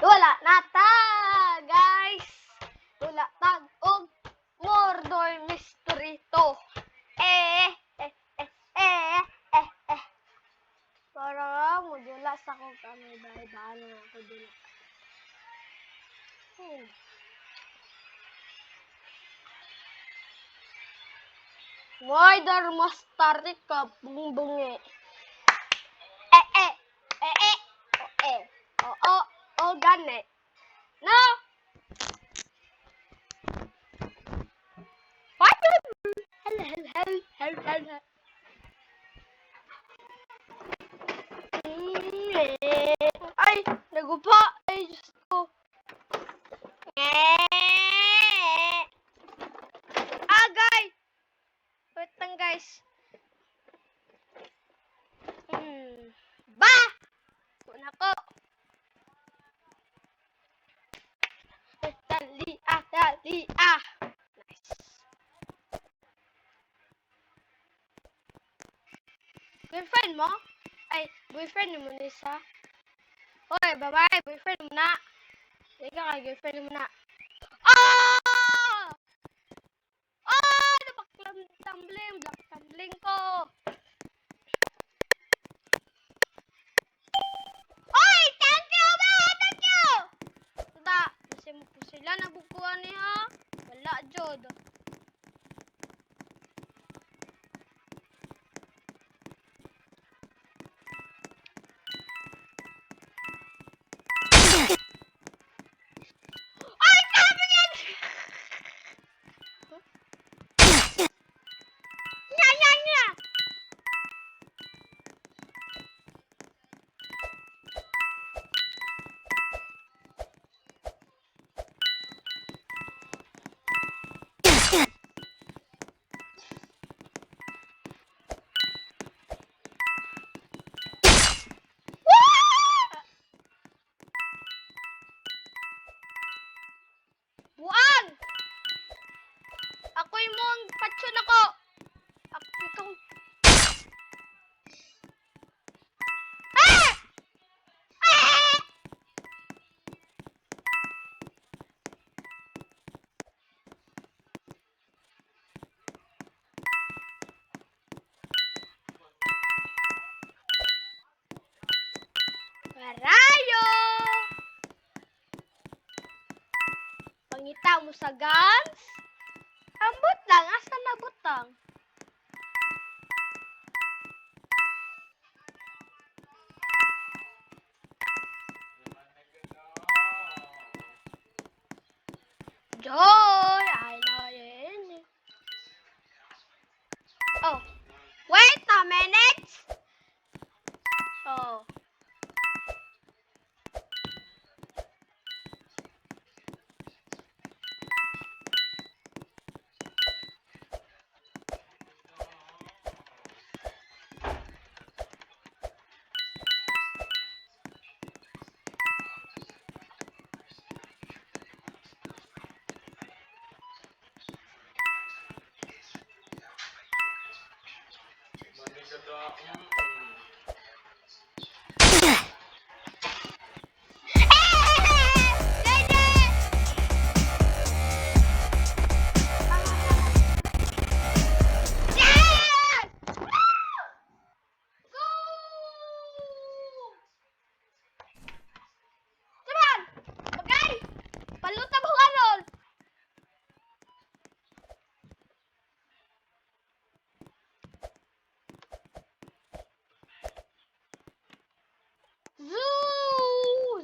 Wala na ta, guys. Wala tag og murder mystery to. Eh, eh, eh, eh, eh, eh. Para mo dula sa kong kamay bahay na ako dula. Why dar mastarte ka bungi? Eh, eh, eh, eh, oh, eh. Oh, gane. No. What? Hell. Ay, nagupa. Ay, Diyos ko. Guys. Wait lang, guys. Ba! Una ko. Dali. Nice. Boyfriend mo? Ay, boyfriend mo na isa. Hoy, babae, boyfriend mo na. Hindi ka girlfriend mo na. Black tumbling ko. Oy, thank you. Tuda, kasi mo po sila nabukuhan niya. Wala, Jod. Buang! Ako'y mong patsyon ako. Ikaw. Marayo! Pangita mo sa guns? Ang butang, asa na butang? Joy, I know you. Oh, wait a minute. Oh.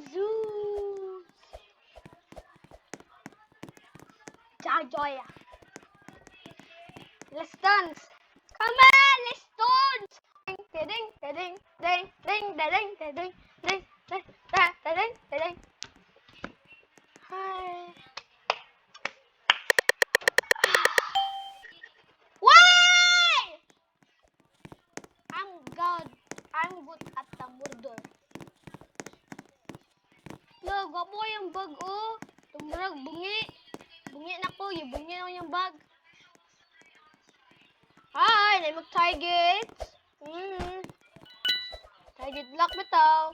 Zoo. Joy. Let's dance. Come on, let's dance. Ding. Hi. Why? I'm good at the murder. Lo, gwapo yung bag, oh. Tumurag, bungi. Bungi na ko, bungi na yung bag. Hi, na mag-target. Target block bitaw.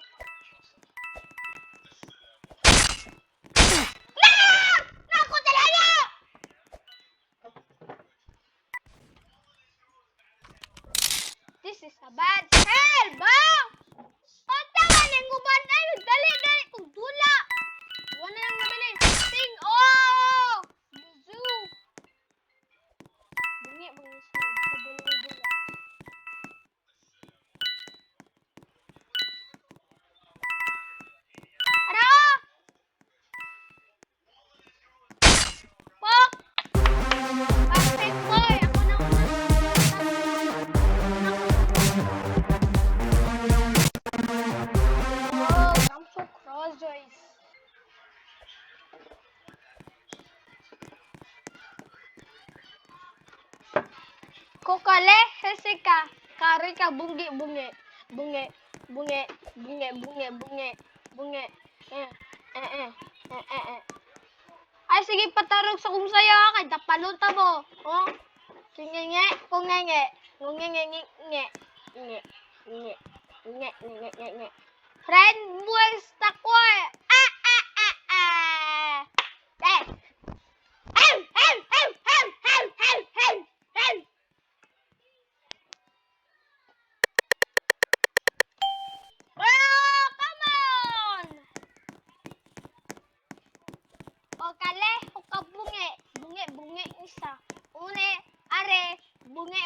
si Sabad. Hell, ba? O, tanganin ko ba? Ay, dali. Kung dula. Wala lang nabili. Sing, oh! Buzu. Bungi, siya. Sabon mo dula. Ano? Pok! Perfect boy! Ako na Oh, I'm so cross-eyes. Kokale, Hesika, Karika, bungi. Ay, sige, patarog sa kung sayo, kay tapaluta mo. Oh, kingenge, kungenge, nge. Friend, buwes takoy. Eh. Oh, come on! O kale, o kabunge. Bunge isa. Une, are, bunge.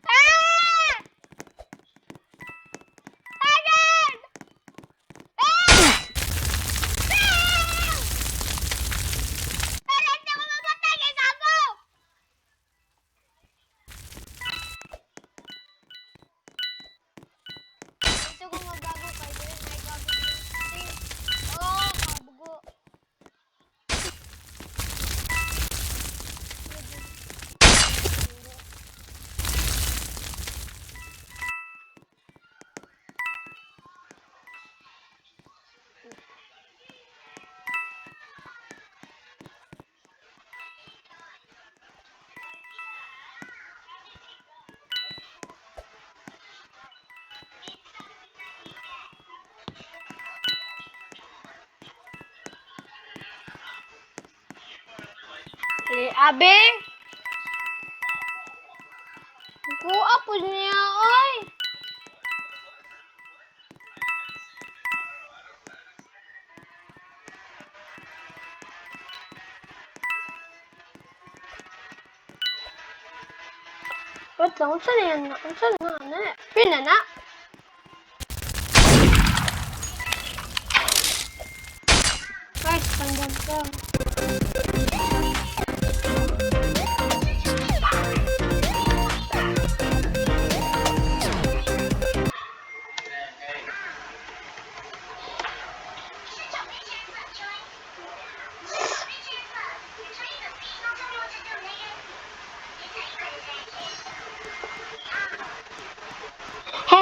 Ah! Tagan! Ah! Pero hindi ako mamatay kay Gago! Ito ko magago kay Dere na gago. Oh, kabugo. Abe? Ku apa niya, oy? Wait lang, unsa na yan? Unsa na? Pina na? Guys, tanggal ka.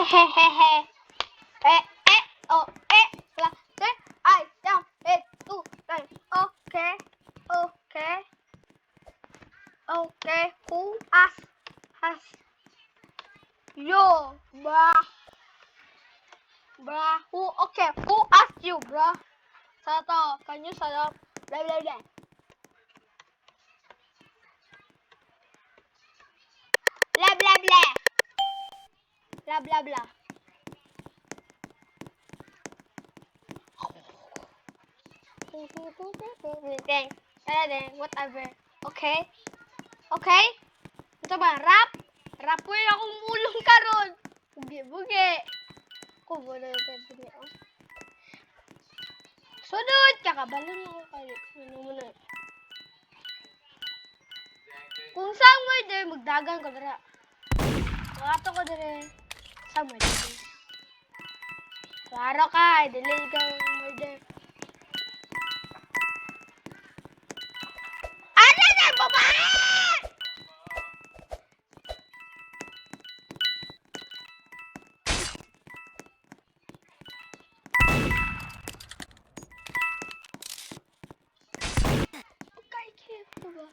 Hehehehe. Oh, la, I am it, two, three. Okay. Who has yo, bruh, who asked you, bruh? Sato, can you shut up? Blah, blah, blah. Blah, blah, blah. Blah, blah, blah. Whatever. Okay? Ito ba? Rap? Rap ko yung akong ulong karon. Bugi. Ko ba na ito? Sunod! Kakabalon ako kayo. Ano mo na? Kung saan mo ito, magdagan ko dara. Makato ko dara. Saan mo ito? Klaro ka, delay ka murder. Ano na, babae? Okay, kaya ba?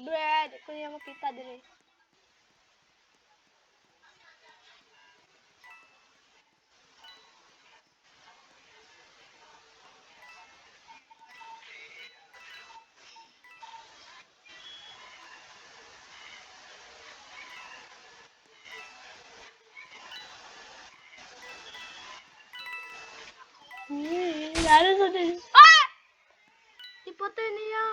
Bread. Kung niya makita din eh. Lalo sa din. Ah! Ipatay niya.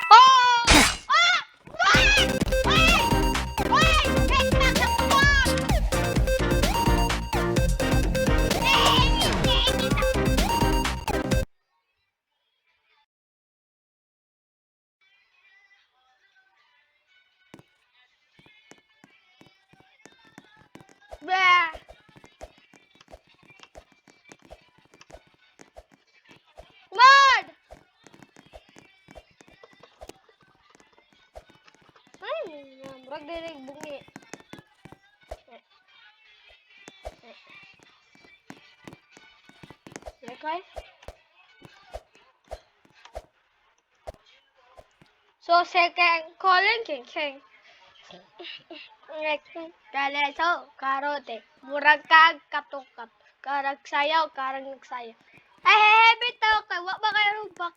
Oh! Ah! Wait! Wait! Wait! Wait! Nakakapag! Bah! Mad! Ay, murag dinig bungi. Okay? So, second calling king. Kaleso, karote. Murag kag katukat. Karag sayaw, karag nagsayaw. Ay, bitaw kay wa ba kay Robux?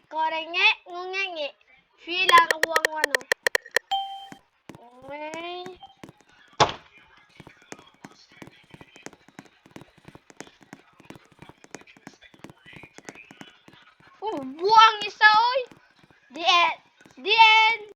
Korenge, ngenge. Fila ang huwang wano. Okay. Buang isa oy. The end. The end.